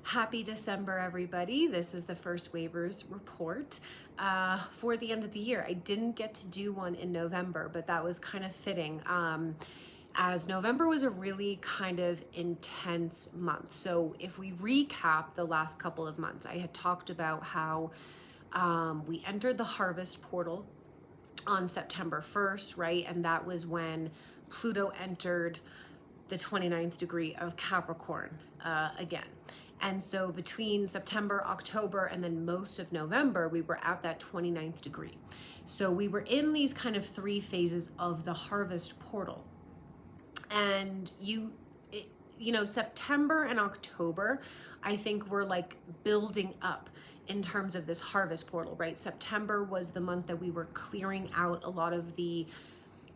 Happy December, everybody. This is the first waivers report for the end of the year. I didn't get to do one in November, but that was kind of fitting, as November was a really kind of intense month. So if we recap the last couple of months, I had talked about how we entered the harvest portal on September 1st, right? And that was when Pluto entered the 29th degree of Capricorn again. And so between September, October, and then most of November, we were at that 29th degree. So we were in these kind of three phases of the harvest portal. And September and October, I think we're like building up in terms of this harvest portal, right? September was the month that we were clearing out a lot of the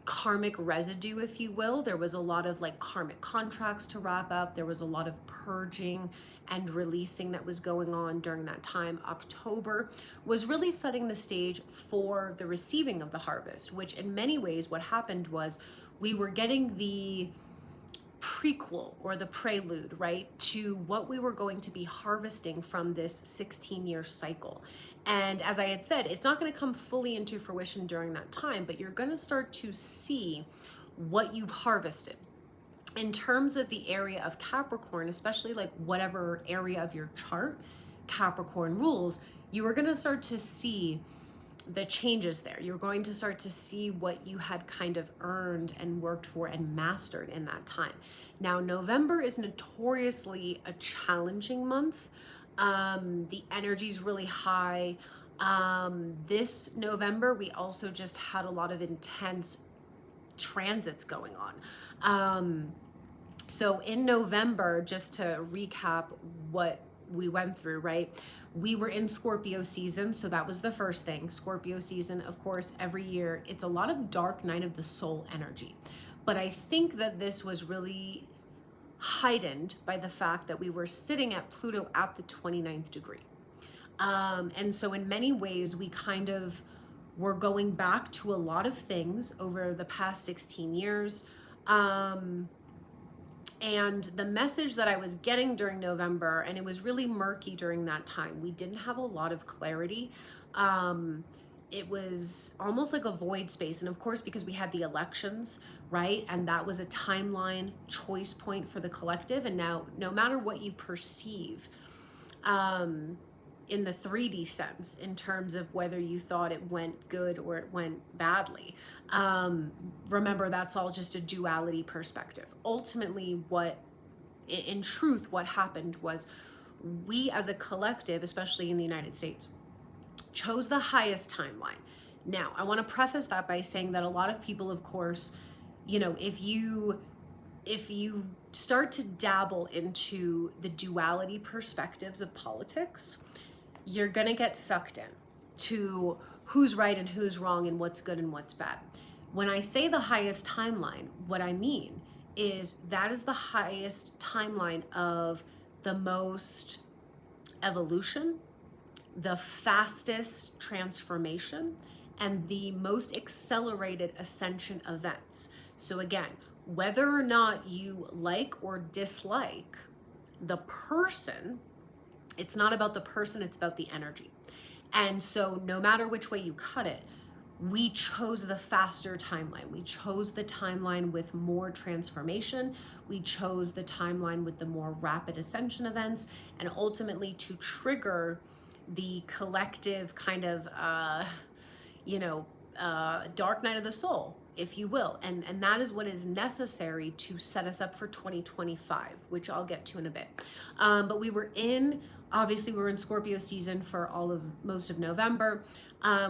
karmic residue, if you will. There was a lot of like karmic contracts to wrap up. There was a lot of purging and releasing that was going on during that time. October was really setting the stage for the receiving of the harvest, which in many ways what happened was we were getting the prequel or the prelude, right, to what we were going to be harvesting from this 16-year cycle. And as I had said, it's not going to come fully into fruition during that time, but you're going to start to see what you've harvested. In terms of the area of Capricorn, especially like whatever area of your chart Capricorn rules, you are going to start to see the changes there. You're going to start to see what you had kind of earned and worked for and mastered in that time. Now, November is notoriously a challenging month. The energy's really high. This November, we also just had a lot of intense transits going on. So in November, just to recap what we went through, right? We were in Scorpio season, so that was the first thing. Scorpio season, of course, every year, it's a lot of dark night of the soul energy. But I think that this was really heightened by the fact that we were sitting at Pluto at the 29th degree. And so in many ways, we kind of were going back to a lot of things over the past 16 years. And the message that I was getting during November, and it was really murky during that time, we didn't have a lot of clarity. It was almost like a void space. And of course, because we had the elections, right? And that was a timeline choice point for the collective. And now, no matter what you perceive, in the 3D sense, in terms of whether you thought it went good or it went badly. Remember, that's all just a duality perspective. Ultimately, in truth, what happened was we as a collective, especially in the United States, chose the highest timeline. Now, I want to preface that by saying that a lot of people, of course, if you start to dabble into the duality perspectives of politics, you're going to get sucked in to who's right and who's wrong and what's good and what's bad. When I say the highest timeline, what I mean is that is the highest timeline of the most evolution, the fastest transformation, and the most accelerated ascension events. So again, whether or not you like or dislike the person, it's not about the person, it's about the energy. And so no matter which way you cut it, we chose the faster timeline. We chose the timeline with more transformation. We chose the timeline with the more rapid ascension events, and ultimately to trigger the collective kind of, dark night of the soul, if you will. And that is what is necessary to set us up for 2025, which I'll get to in a bit. But obviously we were in Scorpio season for most of November.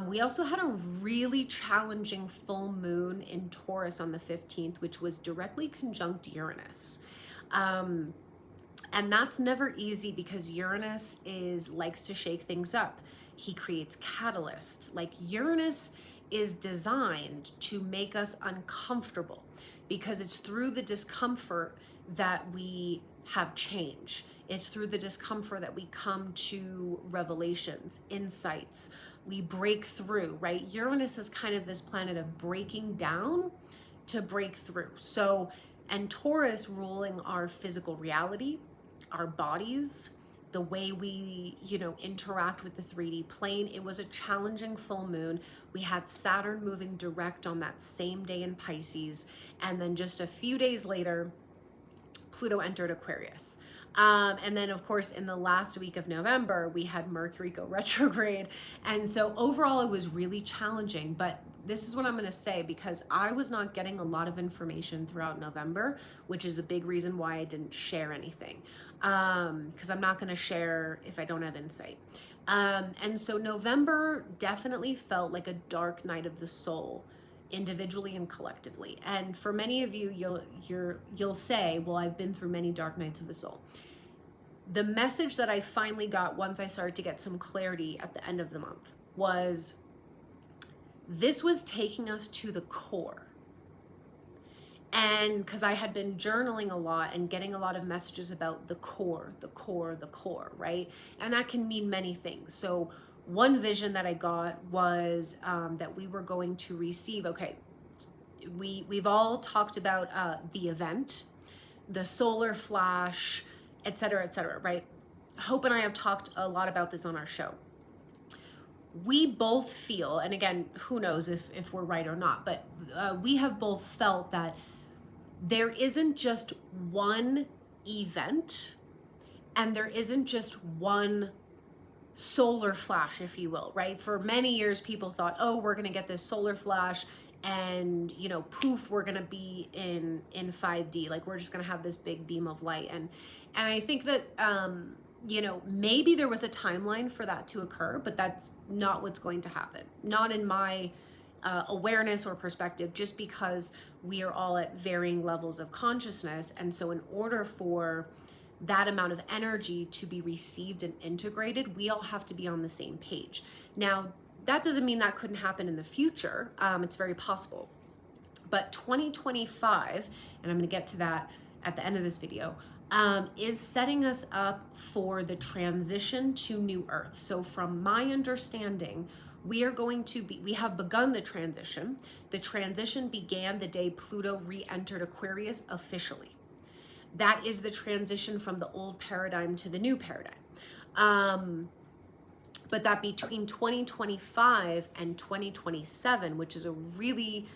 We also had a really challenging full moon in Taurus on the 15th, which was directly conjunct Uranus. And that's never easy because Uranus likes to shake things up. He creates catalysts. Like Uranus is designed to make us uncomfortable because it's through the discomfort that we have change. It's through the discomfort that we come to revelations, insights. We break through, right? Uranus is kind of this planet of breaking down to break through. So, and Taurus ruling our physical reality, our bodies, the way we, interact with the 3D plane. It was a challenging full moon. We had Saturn moving direct on that same day in Pisces. And then just a few days later, Pluto entered Aquarius. And then, of course, in the last week of November, we had Mercury go retrograde. And so overall, it was really challenging. But this is what I'm going to say, because I was not getting a lot of information throughout November, which is a big reason why I didn't share anything. Because I'm not going to share if I don't have insight. And so November definitely felt like a dark night of the soul, individually and collectively. And for many of you, you'll say, well, I've been through many dark nights of the soul. The message that I finally got once I started to get some clarity at the end of the month was this was taking us to the core. And because I had been journaling a lot and getting a lot of messages about the core, right? And that can mean many things. So one vision that I got was that we were going to receive, we've all talked about the event, the solar flash, et cetera, right? Hope and I have talked a lot about this on our show. We both feel, and again, who knows if we're right or not, but we have both felt that there isn't just one event and there isn't just one solar flash, if you will, right? For many years, people thought, oh, we're going to get this solar flash and, poof, we're going to be in 5D. Like, we're just going to have this big beam of light. And I think that, maybe there was a timeline for that to occur, but that's not what's going to happen. Not in my awareness or perspective, just because we are all at varying levels of consciousness. And so in order for that amount of energy to be received and integrated, we all have to be on the same page. Now, that doesn't mean that couldn't happen in the future. It's very possible. But 2025, and I'm going to get to that at the end of this video, is setting us up for the transition to New Earth. So from my understanding, we have begun the transition. The transition began the day Pluto re-entered Aquarius officially. That is the transition from the old paradigm to the new paradigm. But that between 2025 and 2027, which is a really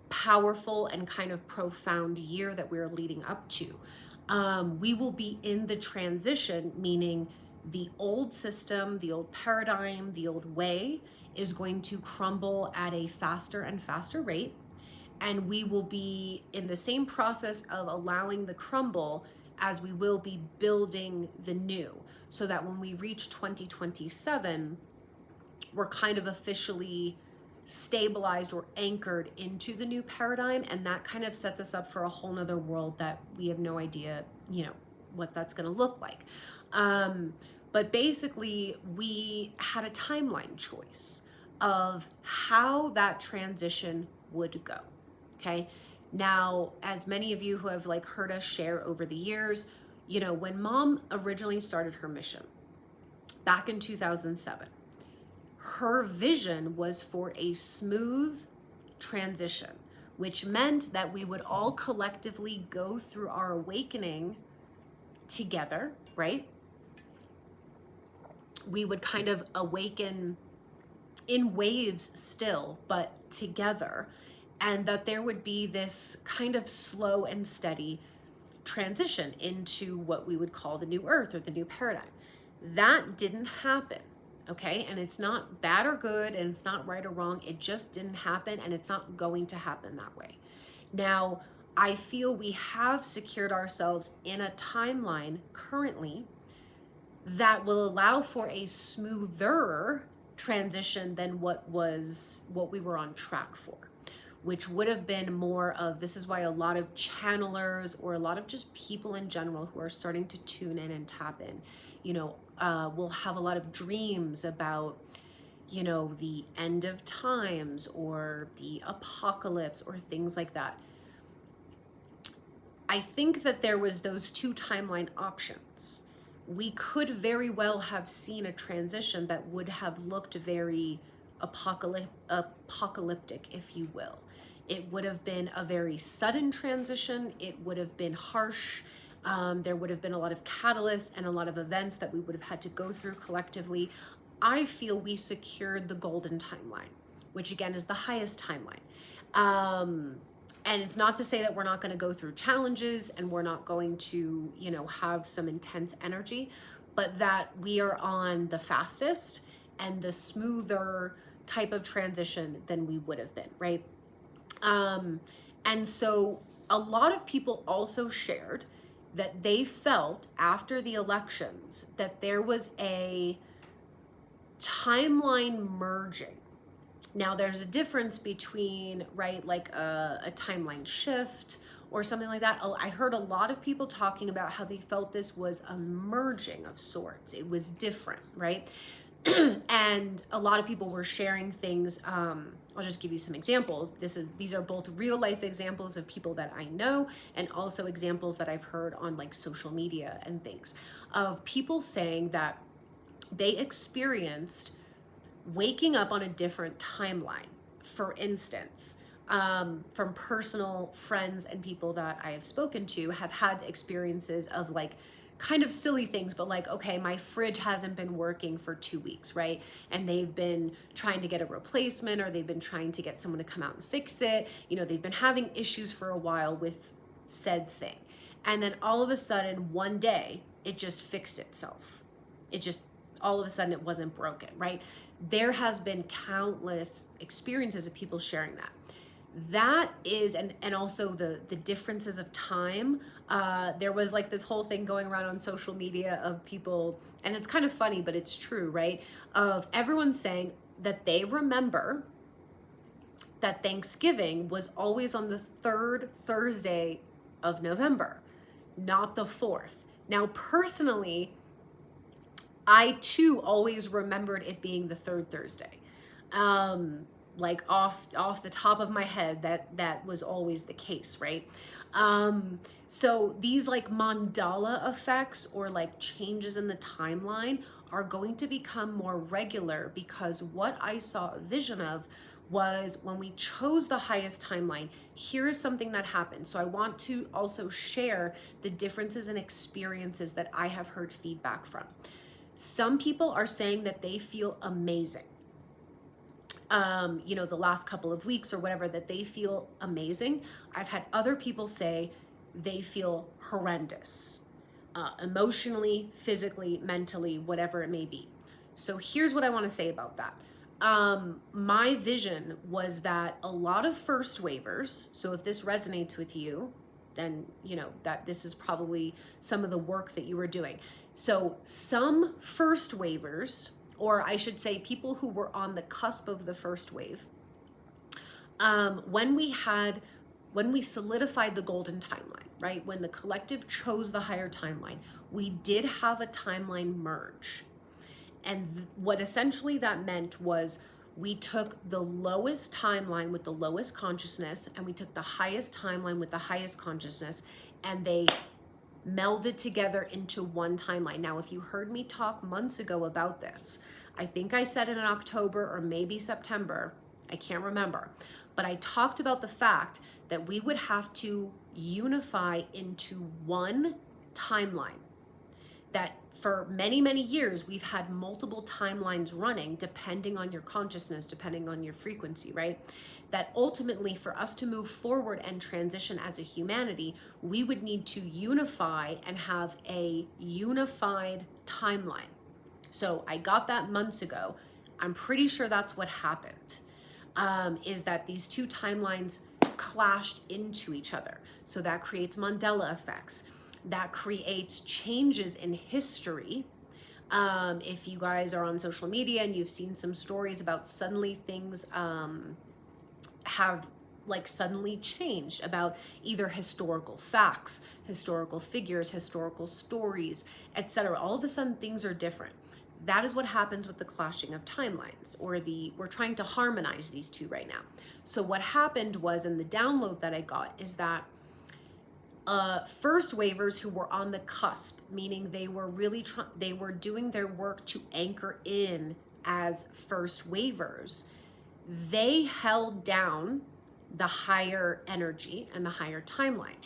powerful and kind of profound year that we're leading up to, we will be in the transition, meaning the old system, the old paradigm, the old way is going to crumble at a faster and faster rate. And we will be in the same process of allowing the crumble as we will be building the new, so that when we reach 2027, we're kind of officially stabilized or anchored into the new paradigm. And that kind of sets us up for a whole nother world that we have no idea, what that's going to look like. But basically, we had a timeline choice of how that transition would go. Okay. Now, as many of you who have heard us share over the years, when Mom originally started her mission back in 2007, her vision was for a smooth transition, which meant that we would all collectively go through our awakening together, right? We would kind of awaken in waves still, but together. And that there would be this kind of slow and steady transition into what we would call the new earth or the new paradigm. That didn't happen, okay? And it's not bad or good, and it's not right or wrong. It just didn't happen, and it's not going to happen that way. Now, I feel we have secured ourselves in a timeline currently that will allow for a smoother transition than what we were on track for, which would have been more of, this is why a lot of channelers or a lot of just people in general who are starting to tune in and tap in, will have a lot of dreams about, the end of times or the apocalypse or things like that. I think that there was those two timeline options. We could very well have seen a transition that would have looked very apocalyptic, if you will. It would have been a very sudden transition. It would have been harsh. There would have been a lot of catalysts and a lot of events that we would have had to go through collectively. I feel we secured the golden timeline, which again is the highest timeline. And it's not to say that we're not going to go through challenges and we're not going to, have some intense energy, but that we are on the fastest and the smoother type of transition than we would have been, right? And so a lot of people also shared that they felt after the elections that there was a timeline merging. Now, there's a difference between, right, like a timeline shift or something like that. I heard a lot of people talking about how they felt this was a merging of sorts. It was different, right? And a lot of people were sharing things. I'll just give you some examples. These are both real life examples of people that I know, and also examples that I've heard on like social media and things, of people saying that they experienced waking up on a different timeline. For instance, from personal friends and people that I have spoken to have had experiences of like kind of silly things, but like, okay, my fridge hasn't been working for 2 weeks, right? And they've been trying to get a replacement, or they've been trying to get someone to come out and fix it. They've been having issues for a while with said thing. And then all of a sudden, one day, it just fixed itself. All of a sudden, it wasn't broken, right? There has been countless experiences of people sharing that. That is, and also the differences of time. There was like this whole thing going around on social media of people, and it's kind of funny, but it's true, right? Of everyone saying that they remember that Thanksgiving was always on the third Thursday of November, not the fourth. Now, personally, I too always remembered it being the third Thursday. Like off the top of my head, that was always the case, right? So these like mandala effects or like changes in the timeline are going to become more regular, because what I saw a vision of was when we chose the highest timeline, here is something that happened. So I want to also share the differences and experiences that I have heard feedback from. Some people are saying that they feel amazing. The last couple of weeks or whatever, that they feel amazing. I've had other people say they feel horrendous, emotionally, physically, mentally, whatever it may be. So here's what I want to say about that. My vision was that a lot of first waivers, so if this resonates with you, then that this is probably some of the work that you were doing. So some first waivers, or I should say people who were on the cusp of the first wave, when we solidified the golden timeline, right? When the collective chose the higher timeline, we did have a timeline merge. And what essentially that meant was we took the lowest timeline with the lowest consciousness, and we took the highest timeline with the highest consciousness, and they melded together into one timeline. Now, if you heard me talk months ago about this, I think I said it in October or maybe September, I can't remember, but I talked about the fact that we would have to unify into one timeline. That for many, many years, we've had multiple timelines running depending on your consciousness, depending on your frequency, right? That ultimately, for us to move forward and transition as a humanity, we would need to unify and have a unified timeline. So I got that months ago. I'm pretty sure that's what happened, is that these two timelines clashed into each other. So that creates Mandela effects. That creates changes in history. If you guys are on social media and you've seen some stories about suddenly things have like suddenly changed about either historical facts, historical figures, historical stories, etc. All of a sudden things are different. That is what happens with the clashing of timelines, or we're trying to harmonize these two right now. So what happened was, in the download that I got, is that first waivers who were on the cusp, meaning they were really they were doing their work to anchor in as first waivers, they held down the higher energy and the higher timeline.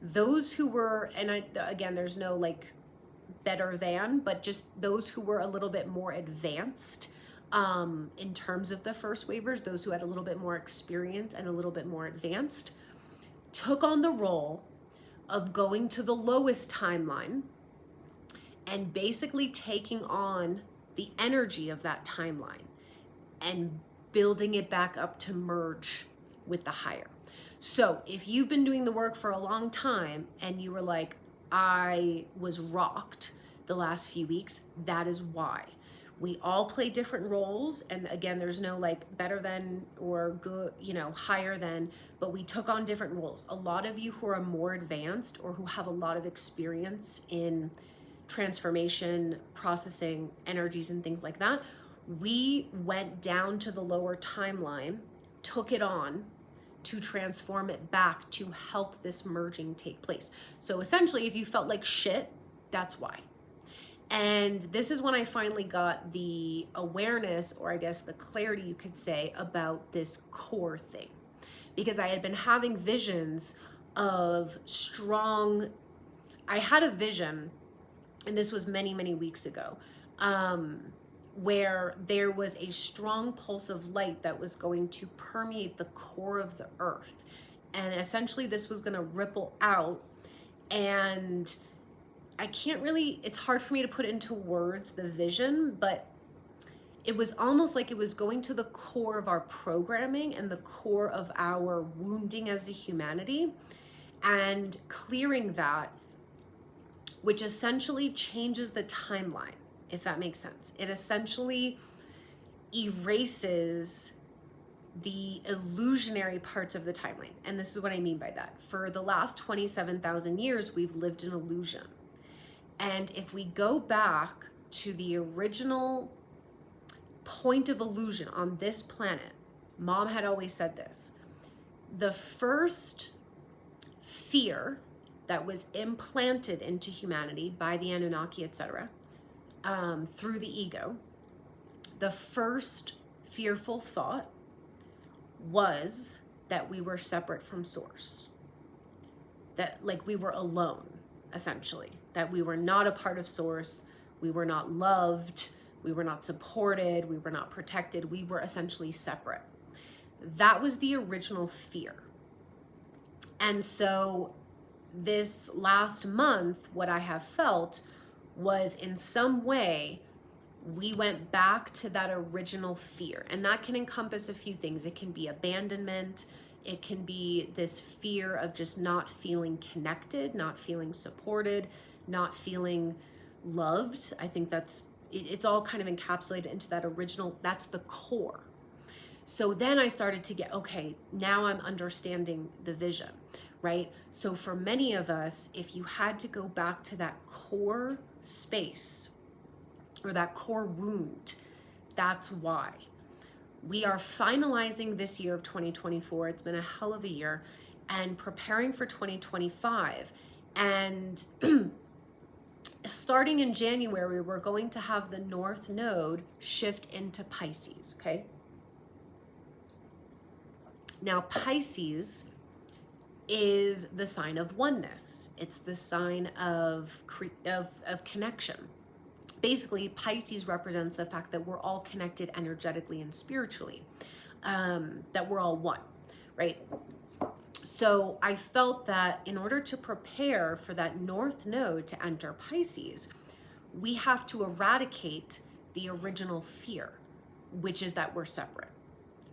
those who were, and again, there's no like better than, but just those who were a little bit more advanced in terms of the first waivers, those who had a little bit more experience and a little bit more advanced, took on the role of going to the lowest timeline and basically taking on the energy of that timeline and building it back up to merge with the higher. So if you've been doing the work for a long time and you were like, I was rocked the last few weeks, that is why. We all play different roles, and again, there's no like better than or good, higher than, but we took on different roles. A lot of you who are more advanced or who have a lot of experience in transformation, processing, energies, and things like that, we went down to the lower timeline, took it on to transform it back to help this merging take place. So essentially, if you felt like shit, that's why. And this is when I finally got the awareness, or I guess the clarity you could say, about this core thing. Because I had been having visions of I had a vision, and this was many, many weeks ago, where there was a strong pulse of light that was going to permeate the core of the earth. And essentially this was going to ripple out, and it's hard for me to put into words the vision, but it was almost like it was going to the core of our programming and the core of our wounding as a humanity and clearing that, which essentially changes the timeline, if that makes sense. It essentially erases the illusionary parts of the timeline. And this is what I mean by that. For the last 27,000 years, we've lived in illusion. And if we go back to the original point of illusion on this planet, Mom had always said this, the first fear that was implanted into humanity by the Anunnaki, etc., through the ego, the first fearful thought was that we were separate from source, that like we were alone, essentially, that we were not a part of source, we were not loved, we were not supported, we were not protected, we were essentially separate. That was the original fear. And so this last month, what I have felt was in some way, we went back to that original fear. And that can encompass a few things. It can be abandonment. It can be this fear of just not feeling connected, not feeling supported, not feeling loved. I think it's all kind of encapsulated into that original, that's the core. So then I started to get, okay, now I'm understanding the vision, right? So for many of us, if you had to go back to that core space or that core wound, that's why. We are finalizing this year of 2024. It's been a hell of a year, and preparing for 2025. And starting in January, we're going to have the North Node shift into Pisces, okay? Now, Pisces is the sign of oneness. It's the sign of connection. Basically, Pisces represents the fact that we're all connected energetically and spiritually, that we're all one, right? So I felt that in order to prepare for that North Node to enter Pisces, we have to eradicate the original fear, which is that we're separate,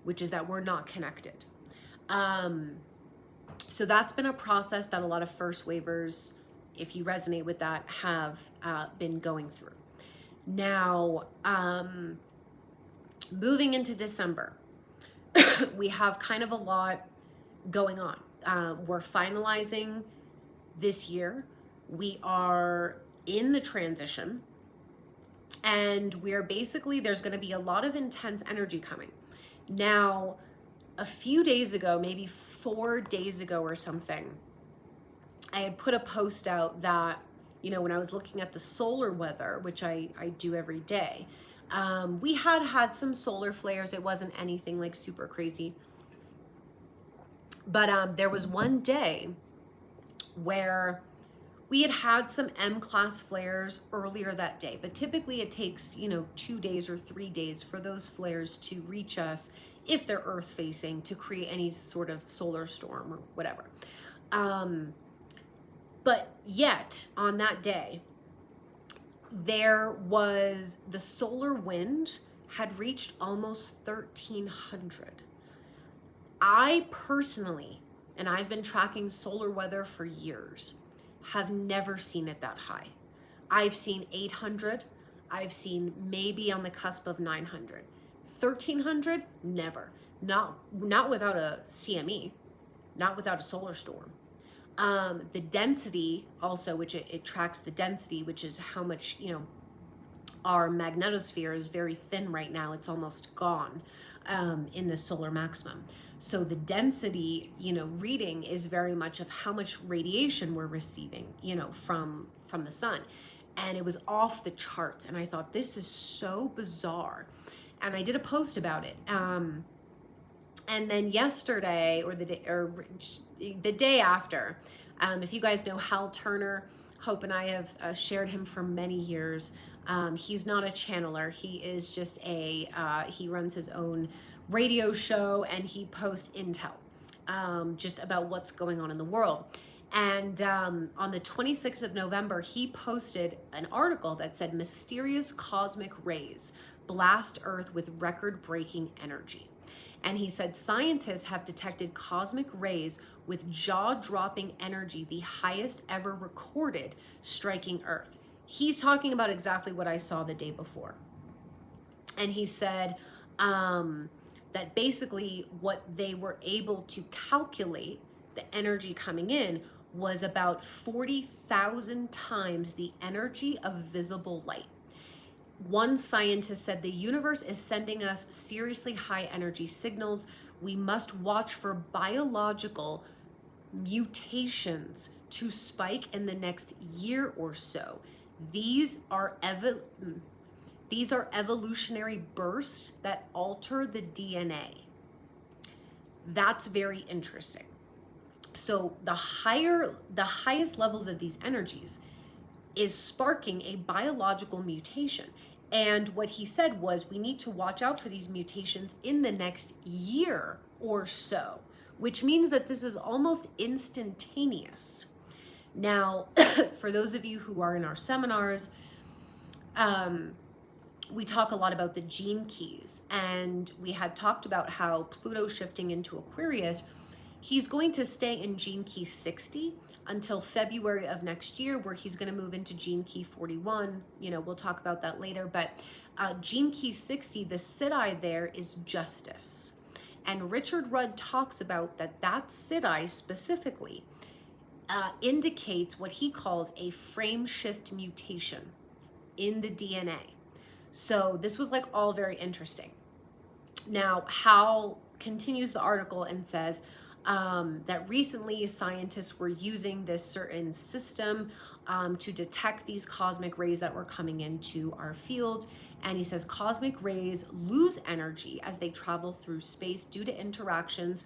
which is that we're not connected. So that's been a process that a lot of first waivers, if you resonate with that, have been going through. Now, moving into December, we have kind of a lot going on. We're finalizing this year. We are in the transition, and we're basically, there's going to be a lot of intense energy coming. Now, a few days ago, maybe 4 days ago or something, I had put a post out that, when I was looking at the solar weather, which I do every day, we had some solar flares. It wasn't anything like super crazy. But there was one day where we had some M-class flares earlier that day, but typically it takes, 2 days or 3 days for those flares to reach us if they're Earth facing to create any sort of solar storm or whatever. But yet on that day, there was the solar wind had reached almost 1,300. I personally, and I've been tracking solar weather for years, have never seen it that high. I've seen 800. I've seen maybe on the cusp of 900. 1,300, never. Not without a CME, not without a solar storm. The density also, which it tracks the density, which is how much, our magnetosphere is very thin right now. It's almost gone in the solar maximum. So the density, reading is very much of how much radiation we're receiving, from the sun. And it was off the charts. And I thought, this is so bizarre. And I did a post about it. And then yesterday, or the day after, if you guys know Hal Turner, Hope and I have shared him for many years. He's not a channeler. He is just he runs his own radio show, and he posts intel just about what's going on in the world. And on the 26th of November, he posted an article that said, mysterious cosmic rays blast Earth with record-breaking energy. And he said, scientists have detected cosmic rays with jaw-dropping energy, the highest ever recorded, striking Earth. He's talking about exactly what I saw the day before. And he said that basically what they were able to calculate, the energy coming in, was about 40,000 times the energy of visible light. One scientist said the universe is sending us seriously high energy signals. We must watch for biological mutations to spike in the next year or so. These are evolutionary bursts that alter the DNA. That's very interesting. So the highest levels of these energies is sparking a biological mutation. And what he said was, we need to watch out for these mutations in the next year or so, which means that this is almost instantaneous. Now, for those of you who are in our seminars, we talk a lot about the gene keys, and we had talked about how Pluto shifting into Aquarius, he's going to stay in gene key 60 until February of next year, where he's going to move into gene key 41. We'll talk about that later, but gene key 60, the Siddhi there is justice. And Richard Rudd talks about that Siddhi specifically indicates what he calls a frame shift mutation in the DNA. So this was all very interesting. Now, Hal continues the article and says that recently scientists were using this certain system to detect these cosmic rays that were coming into our field. And he says cosmic rays lose energy as they travel through space due to interactions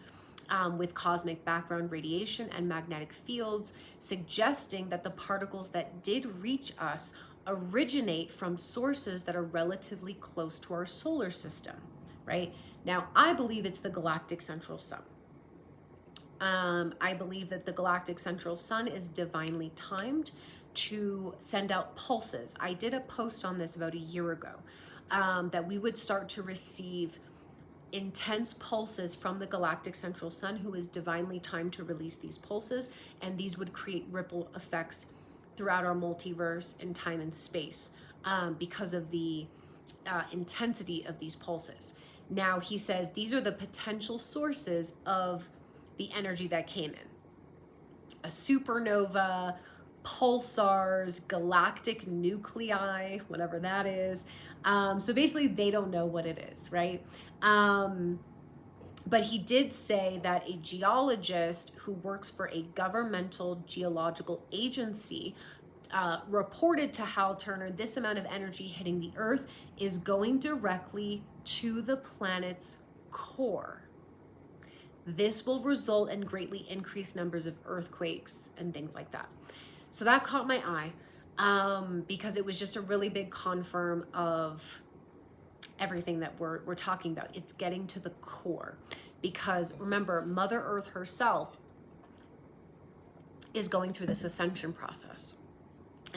with cosmic background radiation and magnetic fields, suggesting that the particles that did reach us originate from sources that are relatively close to our solar system, right? Now, I believe it's the galactic central sun. I believe that the galactic central sun is divinely timed to send out pulses. I did a post on this about a year ago, that we would start to receive intense pulses from the galactic central sun, who is divinely timed to release these pulses, and these would create ripple effects throughout our multiverse in time and space because of the intensity of these pulses. Now, he says these are the potential sources of the energy that came in. A supernova, pulsars, galactic nuclei, whatever that is. So basically they don't know what it is, right? But he did say that a geologist who works for a governmental geological agency reported to Hal Turner, this amount of energy hitting the Earth is going directly to the planet's core. This will result in greatly increased numbers of earthquakes and things like that. So that caught my eye, because it was just a really big confirm of everything that we're talking about. It's getting to the core, because remember, Mother Earth herself is going through this ascension process.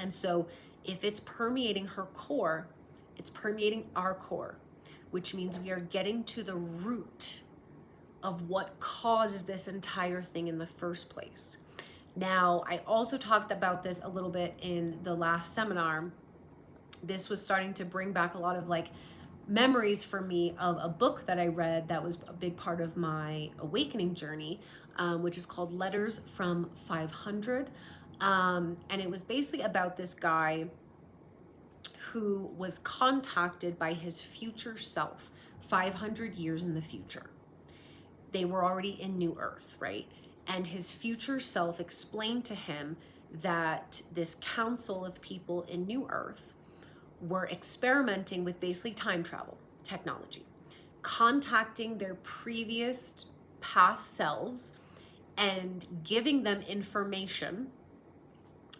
And so if it's permeating her core, it's permeating our core, which means we are getting to the root of what causes this entire thing in the first place. Now, I also talked about this a little bit in the last seminar. This was starting to bring back a lot of like memories for me of a book that I read that was a big part of my awakening journey, which is called Letters from 500. And it was basically about this guy who was contacted by his future self 500 years in the future. They were already in New Earth, right? And his future self explained to him that this council of people in New Earth were experimenting with basically time travel technology, contacting their previous past selves and giving them information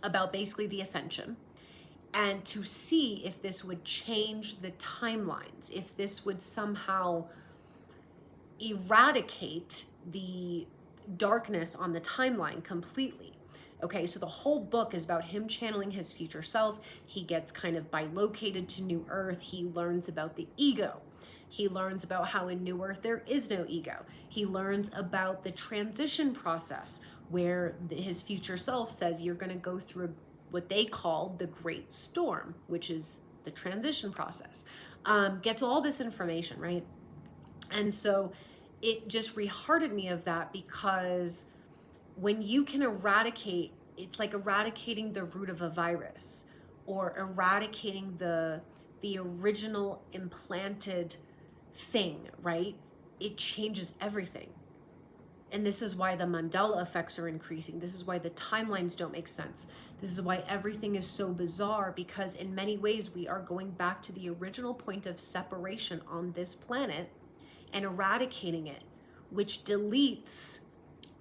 about basically the ascension, and to see if this would change the timelines, if this would somehow eradicate the darkness on the timeline completely. Okay, so the whole book is about him channeling his future self. He gets kind of bilocated to New Earth. He learns about the ego. He learns about how in New Earth there is no ego. He learns about the transition process where his future self says you're going to go through what they call the Great Storm, which is the transition process. Gets all this information, right? And so it just rehearted me of that, because when you can eradicate, it's like eradicating the root of a virus, or eradicating the original implanted thing, right? It changes everything. And this is why the Mandela effects are increasing. This is why the timelines don't make sense. This is why everything is so bizarre, because in many ways we are going back to the original point of separation on this planet and eradicating it, which deletes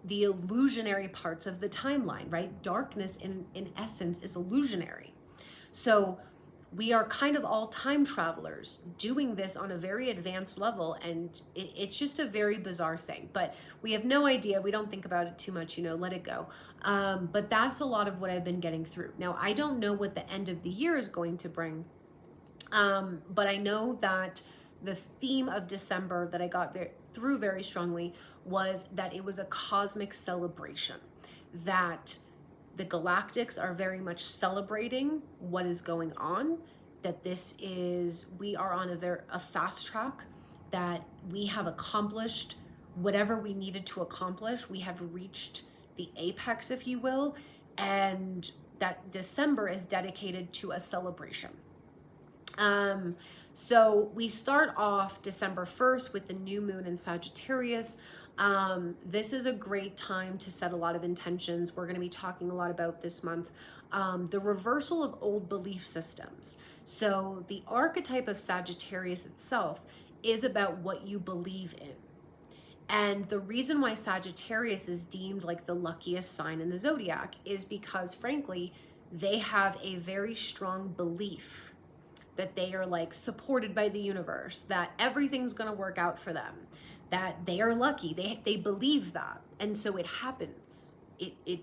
the illusionary parts of the timeline, right? Darkness in essence is illusionary. So we are kind of all time travelers doing this on a very advanced level, and it's just a very bizarre thing. But we have no idea. We don't think about it too much, let it go. But that's a lot of what I've been getting through. Now, I don't know what the end of the year is going to bring, but I know that the theme of December that I got through very strongly was that it was a cosmic celebration, that the galactics are very much celebrating what is going on, that we are on a fast track, that we have accomplished whatever we needed to accomplish. We have reached the apex, if you will, and that December is dedicated to a celebration. So we start off December 1st with the new moon in Sagittarius. This is a great time to set a lot of intentions. We're going to be talking a lot about this month, the reversal of old belief systems. So the archetype of Sagittarius itself is about what you believe in. And the reason why Sagittarius is deemed like the luckiest sign in the zodiac is because, frankly, they have a very strong belief that they are like supported by the universe, that everything's going to work out for them, that they are lucky. They believe that. And so it happens. It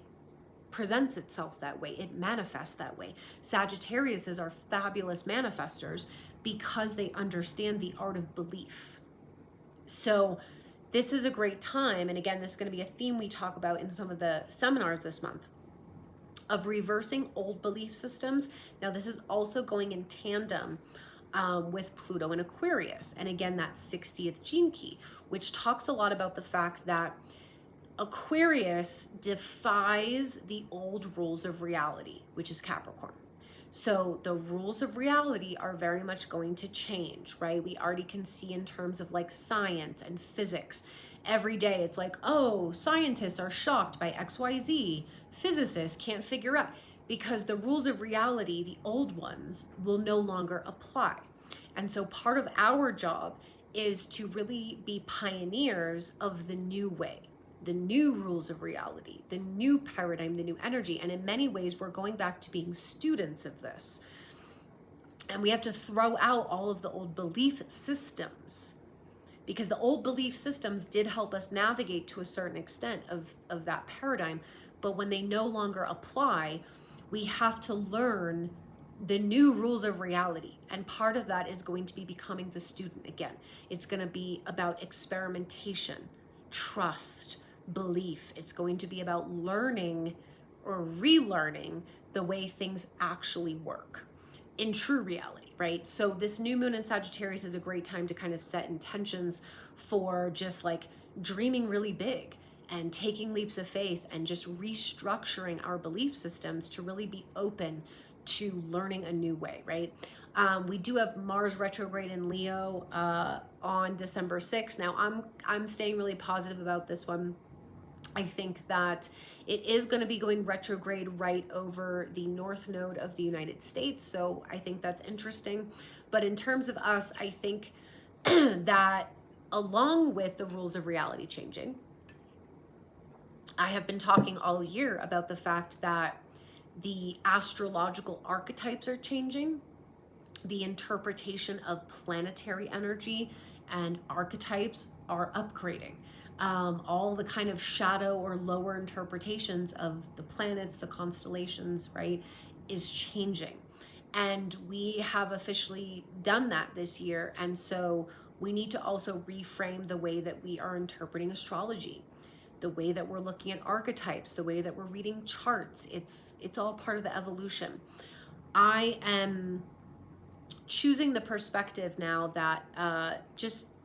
presents itself that way. It manifests that way. Sagittariuses are fabulous manifestors because they understand the art of belief. So this is a great time. And again, this is going to be a theme we talk about in some of the seminars this month, of reversing old belief systems. Now, this is also going in tandem with Pluto and Aquarius. And again, that 60th gene key, which talks a lot about the fact that Aquarius defies the old rules of reality, which is Capricorn. So the rules of reality are very much going to change, right? We already can see in terms of like science and physics. Every day it's like, oh, scientists are shocked by XYZ. Physicists can't figure out, because the rules of reality, the old ones, will no longer apply. And so part of our job is to really be pioneers of the new way, the new rules of reality, the new paradigm, the new energy. And in many ways, we're going back to being students of this. And we have to throw out all of the old belief systems, because the old belief systems did help us navigate to a certain extent of that paradigm. But when they no longer apply, we have to learn the new rules of reality. And part of that is going to be becoming the student again. It's going to be about experimentation, trust, belief. It's going to be about learning or relearning the way things actually work in true reality, right? So this new moon in Sagittarius is a great time to kind of set intentions for just like dreaming really big and taking leaps of faith and just restructuring our belief systems to really be open to learning a new way, right? We do have Mars retrograde in Leo on December 6th. Now I'm staying really positive about this one. I think that it is going to be going retrograde right over the north node of the United States. So I think that's interesting. But in terms of us, I think that along with the rules of reality changing, I have been talking all year about the fact that the astrological archetypes are changing. The interpretation of planetary energy and archetypes are upgrading. All the kind of shadow or lower interpretations of the planets, the constellations, right, is changing. And we have officially done that this year. And so we need to also reframe the way that we are interpreting astrology, the way that we're looking at archetypes, the way that we're reading charts. It's all part of the evolution. I am choosing the perspective now that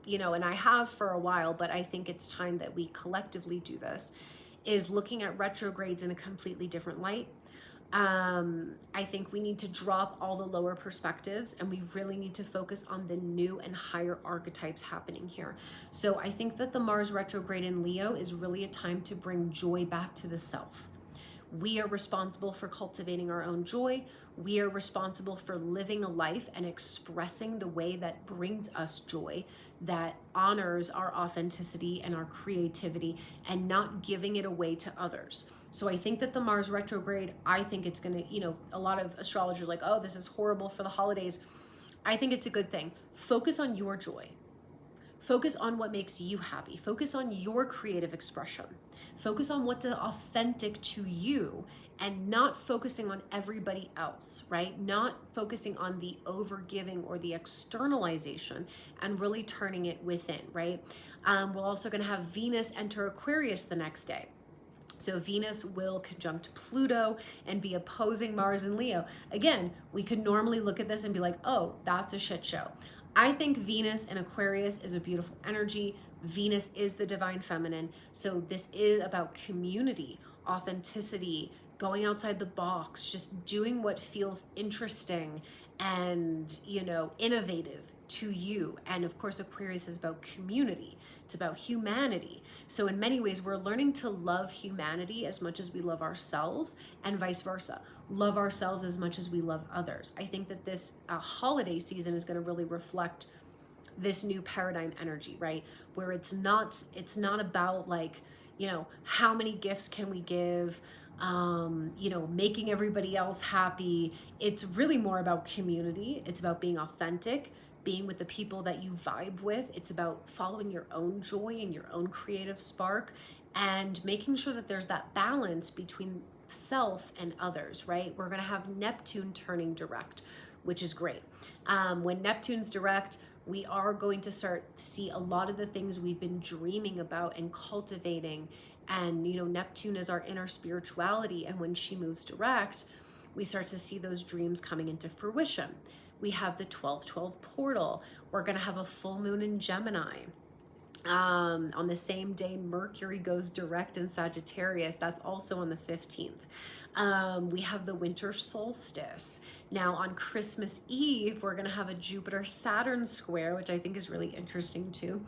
and I have for a while, but I think it's time that we collectively do this, is looking at retrogrades in a completely different light. I think we need to drop all the lower perspectives and we really need to focus on the new and higher archetypes happening here. So I think that the Mars retrograde in Leo is really a time to bring joy back to the self. We are responsible for cultivating our own joy. We are responsible for living a life and expressing the way that brings us joy, that honors our authenticity and our creativity, and not giving it away to others. So I think that the Mars retrograde, I think it's going to, a lot of astrologers are like, oh, this is horrible for the holidays. I think it's a good thing. Focus on your joy. Focus on what makes you happy. Focus on your creative expression. Focus on what's authentic to you and not focusing on everybody else, right? Not focusing on the overgiving or the externalization and really turning it within, right? We're also going to have Venus enter Aquarius the next day. So Venus will conjunct Pluto and be opposing Mars and Leo. Again, we could normally look at this and be like, oh, that's a shit show. I think Venus in Aquarius is a beautiful energy. Venus is the divine feminine. So this is about community, authenticity, going outside the box, just doing what feels interesting and, innovative to you. And of course, Aquarius is about community. It's about humanity. So in many ways, we're learning to love humanity as much as we love ourselves, and vice versa. Love ourselves as much as we love others. I think that this holiday season is going to really reflect this new paradigm energy, right? Where it's not about like, how many gifts can we give, making everybody else happy. It's really more about community. It's about being authentic, being with the people that you vibe with. It's about following your own joy and your own creative spark and making sure that there's that balance between self and others, right? We're going to have Neptune turning direct, which is great. When Neptune's direct, we are going to start to see a lot of the things we've been dreaming about and cultivating. And, Neptune is our inner spirituality. And when she moves direct, we start to see those dreams coming into fruition. We have the 12/12 portal. We're going to have a full moon in Gemini. On the same day, Mercury goes direct in Sagittarius. That's also on the 15th. We have the winter solstice. Now on Christmas Eve, we're going to have a Jupiter-Saturn square, which I think is really interesting too.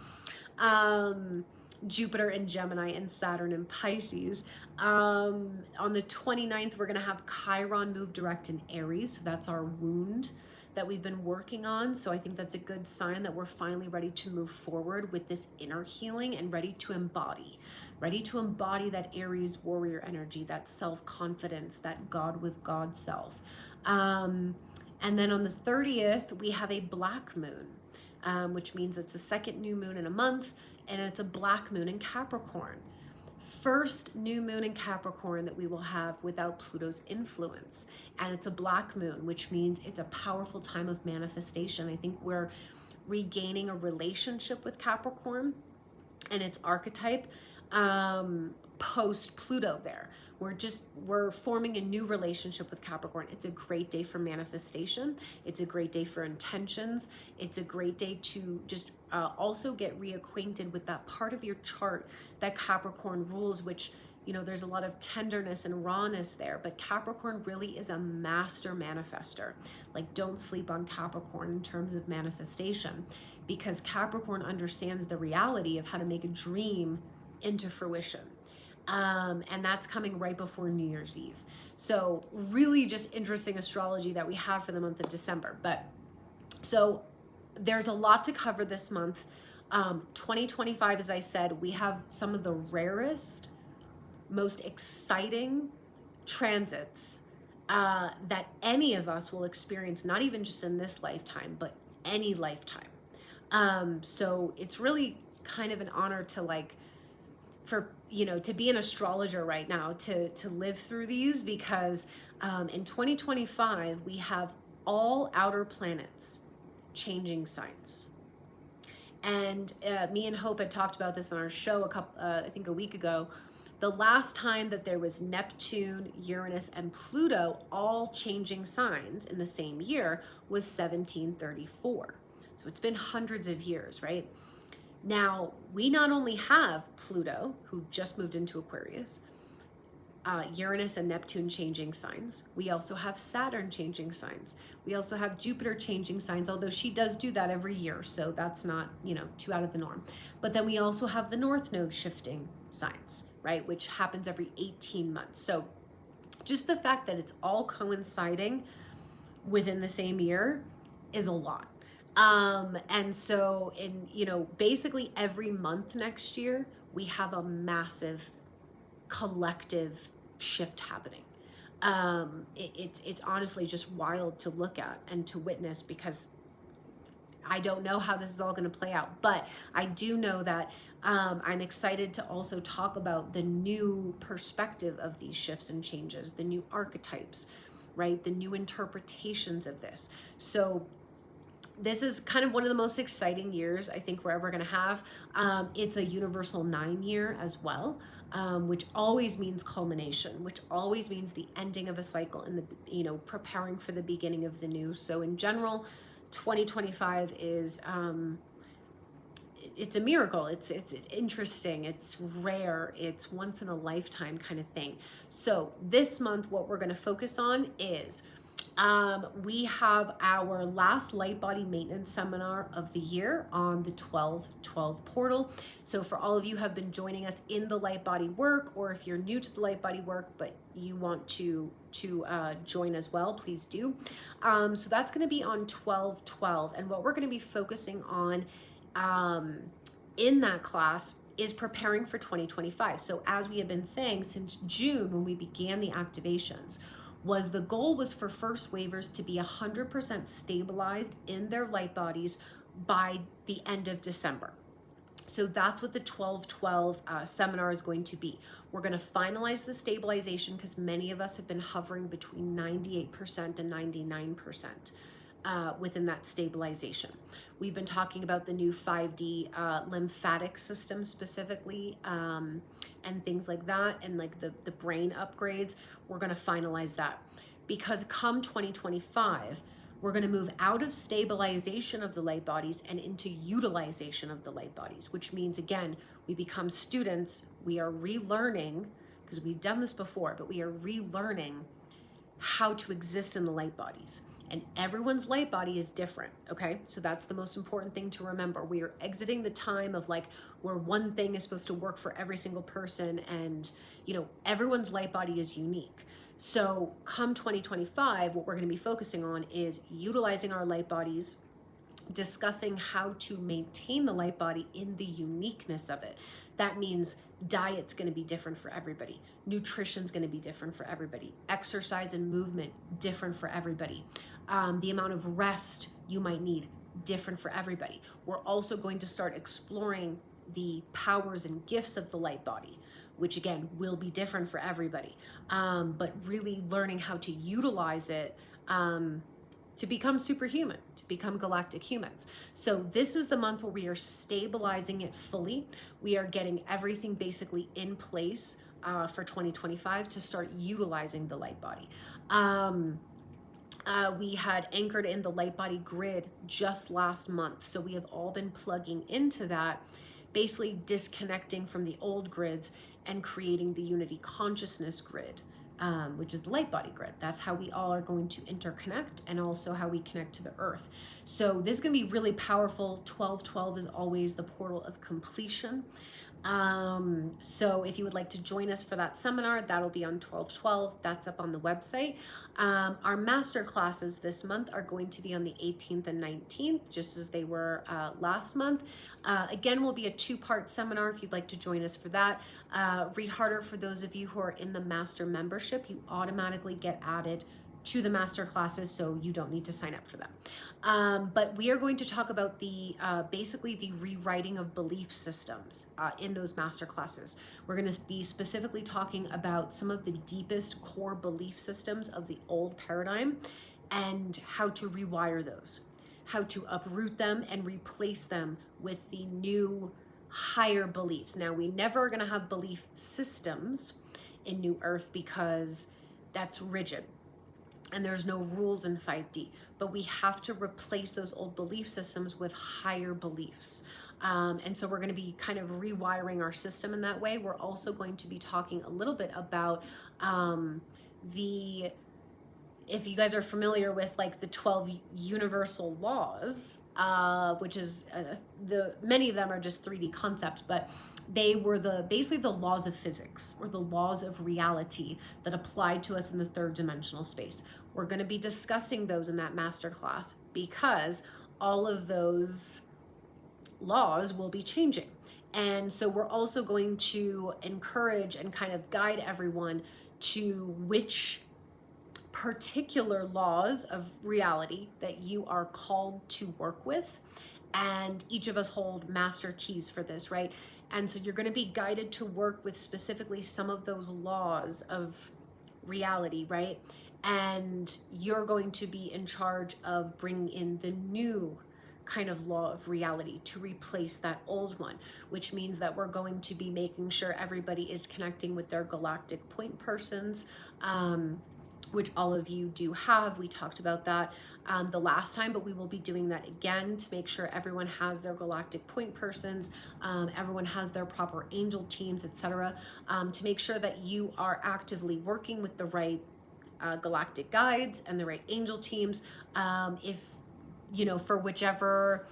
Jupiter in Gemini and Saturn in Pisces. On the 29th, we're going to have Chiron move direct in Aries. So that's our wound that we've been working on. So I think that's a good sign that we're finally ready to move forward with this inner healing and ready to embody that Aries warrior energy, that self-confidence, that God with God self. And then on the 30th, we have a black moon, which means it's the second new moon in a month, and it's a black moon in Capricorn. First new moon in Capricorn that we will have without Pluto's influence. And it's a black moon, which means it's a powerful time of manifestation. I think we're regaining a relationship with Capricorn and its archetype post Pluto there. We're forming a new relationship with Capricorn. It's a great day for manifestation. It's a great day for intentions. It's a great day to just also get reacquainted with that part of your chart that Capricorn rules, which, you know, there's a lot of tenderness and rawness there, but Capricorn really is a master manifester. Like, don't sleep on Capricorn in terms of manifestation, because Capricorn understands the reality of how to make a dream into fruition. And that's coming right before New Year's Eve. So really just interesting astrology that we have for the month of December. But so there's a lot to cover this month. 2025, as I said, we have some of the rarest, most exciting transits that any of us will experience, not even just in this lifetime, but any lifetime. So it's really kind of an honor to to be an astrologer right now, to live through these, because in 2025 we have all outer planets changing signs. And me and Hope had talked about this on our show I think a week ago. The last time that there was Neptune, Uranus, and Pluto all changing signs in the same year was 1734. So it's been hundreds of years, right? Now, we not only have Pluto, who just moved into Aquarius, Uranus and Neptune changing signs. We also have Saturn changing signs. We also have Jupiter changing signs, although she does do that every year, so that's not, too out of the norm. But then we also have the North Node shifting signs, right, which happens every 18 months. So just the fact that it's all coinciding within the same year is a lot. And so basically every month next year, we have a massive collective shift happening. It's honestly just wild to look at and to witness, because I don't know how this is all going to play out, but I do know that I'm excited to also talk about the new perspective of these shifts and changes, the new archetypes, right? The new interpretations of this. So this is kind of one of the most exciting years I think we're ever going to have. It's a universal 9 year as well, which always means culmination, which always means the ending of a cycle and preparing for the beginning of the new. So in general, 2025 is it's a miracle. It's interesting. It's rare. It's once in a lifetime kind of thing. So this month, what we're going to focus on is we have our last light body maintenance seminar of the year on the 12/12 portal. So for all of you who have been joining us in the light body work, or if you're new to the light body work but you want to join as well, please do. So that's going to be on 12/12, and what we're going to be focusing on in that class is preparing for 2025. So as we have been saying since June, when we began the activations, the goal was for first wavers to be 100% stabilized in their light bodies by the end of December. So that's what the 12/12 seminar is going to be. We're going to finalize the stabilization, because many of us have been hovering between 98% and 99% within that stabilization. We've been talking about the new 5D lymphatic system specifically, and things like that, and like the brain upgrades. We're going to finalize that, because come 2025, we're going to move out of stabilization of the light bodies and into utilization of the light bodies, which means, again, we become students. We are relearning, because we've done this before, but we are relearning how to exist in the light bodies. And everyone's light body is different, okay? So that's the most important thing to remember. We are exiting the time of where one thing is supposed to work for every single person, and everyone's light body is unique. So come 2025, what we're going to be focusing on is utilizing our light bodies, discussing how to maintain the light body in the uniqueness of it. That means diet's going to be different for everybody. Nutrition's going to be different for everybody. Exercise and movement, different for everybody. The amount of rest you might need, different for everybody. We're also going to start exploring the powers and gifts of the light body, which again will be different for everybody. But really learning how to utilize it to become superhuman, to become galactic humans. So this is the month where we are stabilizing it fully. We are getting everything basically in place for 2025 to start utilizing the light body. We had anchored in the light body grid just last month. So we have all been plugging into that, basically disconnecting from the old grids and creating the unity consciousness grid, which is the light body grid. That's how we all are going to interconnect, and also how we connect to the earth. So this is going to be really powerful. 1212 is always the portal of completion. So if you would like to join us for that seminar, that'll be on 12/12. That's up on the website. Our master classes this month are going to be on the 18th and 19th, just as they were last month. Again, will be a 2-part seminar if you'd like to join us for that. Reharder, for those of you who are in the master membership, you automatically get added to the master classes, so you don't need to sign up for them. But we are going to talk about the basically the rewriting of belief systems in those master classes. We're going to be specifically talking about some of the deepest core belief systems of the old paradigm and how to rewire those, how to uproot them and replace them with the new higher beliefs. Now, we never are going to have belief systems in New Earth because that's rigid and there's no rules in 5D, but we have to replace those old belief systems with higher beliefs. And so we're going to be kind of rewiring our system in that way. We're also going to be talking a little bit about if you guys are familiar with like the 12 universal laws, which is many of them are just 3D concepts, but they were basically the laws of physics, or the laws of reality that applied to us in the 3rd dimensional space. We're going to be discussing those in that masterclass because all of those laws will be changing. And so we're also going to encourage and kind of guide everyone to which particular laws of reality that you are called to work with. And each of us hold master keys for this, right? And so you're going to be guided to work with specifically some of those laws of reality, right? And you're going to be in charge of bringing in the new kind of law of reality to replace that old one, which means that we're going to be making sure everybody is connecting with their galactic point persons, which all of you do have. We talked about that the last time, but we will be doing that again to make sure everyone has their galactic point persons, everyone has their proper angel teams, etc., to make sure that you are actively working with the right galactic guides and the right angel teams, if you know, for whichever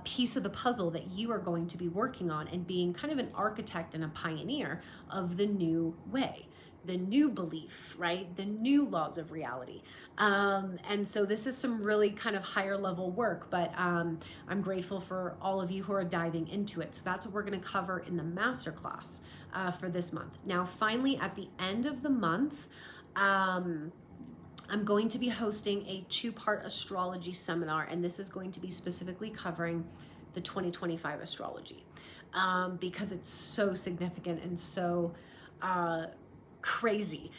piece of the puzzle that you are going to be working on, and being kind of an architect and a pioneer of the new way, the new belief, right? The new laws of reality. And so this is some really kind of higher level work, but I'm grateful for all of you who are diving into it. So that's what we're going to cover in the masterclass for this month. Now, finally, at the end of the month, I'm going to be hosting a 2-part astrology seminar, and this is going to be specifically covering the 2025 astrology, because it's so significant and so crazy.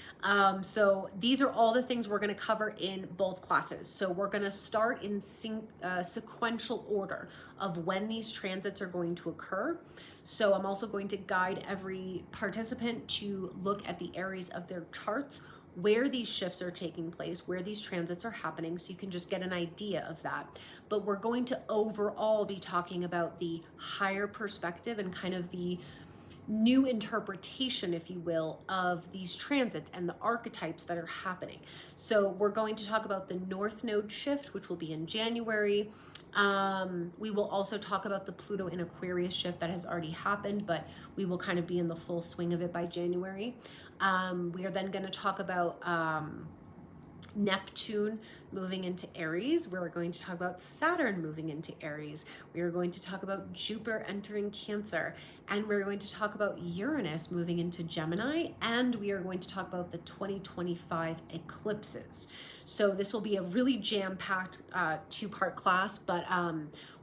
So these are all the things we're going to cover in both classes. So we're going to start in sequential order of when these transits are going to occur. So I'm also going to guide every participant to look at the areas of their charts where these shifts are taking place, where these transits are happening, so you can just get an idea of that. But we're going to overall be talking about the higher perspective and kind of the new interpretation, if you will, of these transits and the archetypes that are happening. So we're going to talk about the North Node shift, which will be in January. We will also talk about the Pluto in Aquarius shift that has already happened, but we will kind of be in the full swing of it by January. We are then going to talk about Neptune moving into Aries. We're going to talk about Saturn moving into Aries. We are going to talk about Jupiter entering Cancer. And we're going to talk about Uranus moving into Gemini. And we are going to talk about the 2025 eclipses. So this will be a really jam-packed two-part class, but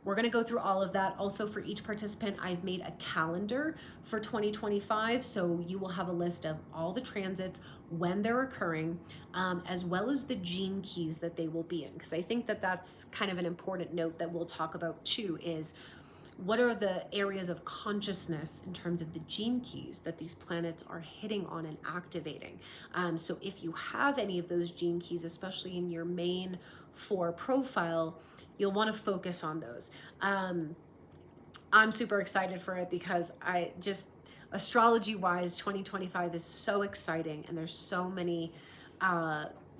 we're going to go through all of that. Also, for each participant, I've made a calendar for 2025. So you will have a list of all the transits, when they're occurring, as well as the gene keys that they will be in. Because I think that that's kind of an important note that we'll talk about too, is what are the areas of consciousness in terms of the gene keys that these planets are hitting on and activating. So if you have any of those gene keys, especially in your main 4 profile, you'll want to focus on those. I'm super excited for it because astrology wise, 2025 is so exciting, and there's so many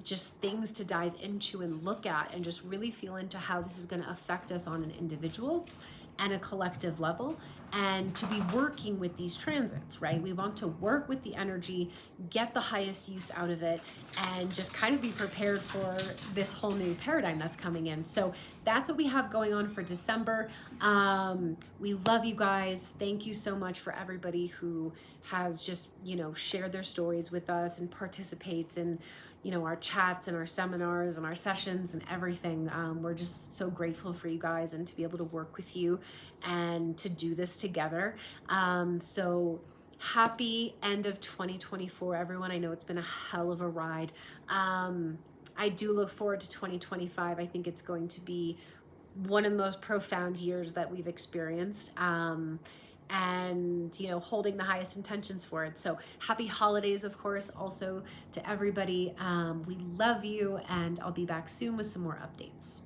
just things to dive into and look at and just really feel into how this is going to affect us on an individual and a collective level, and to be working with these transits, right? We want to work with the energy, get the highest use out of it, and just kind of be prepared for this whole new paradigm that's coming in. So that's what we have going on for December. We love you guys. Thank you so much for everybody who has just, shared their stories with us and participates in, our chats and our seminars and our sessions and everything. We're just so grateful for you guys and to be able to work with you and to do this together. So happy end of 2024, everyone. I know it's been a hell of a ride. I do look forward to 2025. I think it's going to be one of the most profound years that we've experienced. And holding the highest intentions for it. So happy holidays, of course, also to everybody. We love you, and I'll be back soon with some more updates.